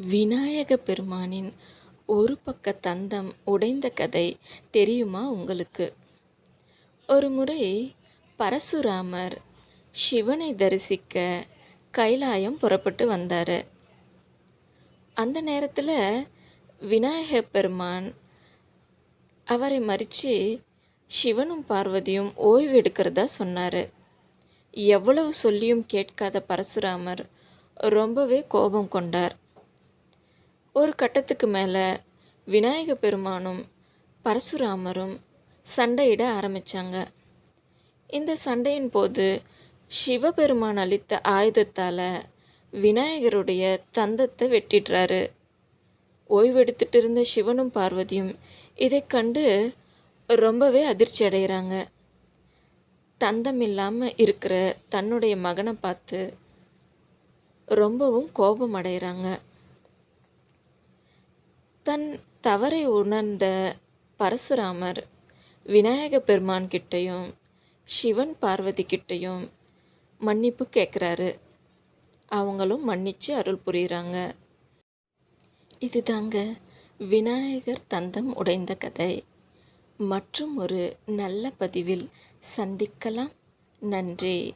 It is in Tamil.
விநாயக பெருமானின் ஒரு பக்க தந்தம் உடைந்த கதை தெரியுமா உங்களுக்கு? ஒரு முறை பரசுராமர் சிவனை தரிசிக்க கைலாயம் புறப்பட்டு வந்தார். அந்த நேரத்தில் விநாயக பெருமான் அவரை மறித்து சிவனும் பார்வதியும் ஓய்வு எடுக்கிறதா சொன்னார். எவ்வளவு சொல்லியும் கேட்காத பரசுராமர் ரொம்பவே கோபம் கொண்டார். ஒரு கட்டத்துக்கு மேலே விநாயக பெருமானும் பரசுராமரும் சண்டையிட ஆரம்பித்தாங்க. இந்த சண்டையின் போது சிவபெருமான் அளித்த ஆயுதத்தால் விநாயகருடைய தந்தத்தை வெட்டிடுறாரு. ஓய்வெடுத்துட்டு இருந்த சிவனும் பார்வதியும் இதை கண்டு ரொம்பவே அதிர்ச்சி அடைகிறாங்க. தந்தம் இல்லாமல் இருக்கிற தன்னுடைய மகனை பார்த்து ரொம்பவும் கோபம் அடைகிறாங்க. தன் தவறை உணர்ந்த பரசுராமர் விநாயக பெருமான் கிட்டையும் சிவன் பார்வதி கிட்டையும் மன்னிப்பு கேட்குறாரு. அவங்களும் மன்னித்து அருள் புரிகிறாங்க. இதுதாங்க விநாயகர் தந்தம் உடைந்த கதை. மற்றும் ஒரு நல்ல பதிவில் சந்திக்கலாம். நன்றி.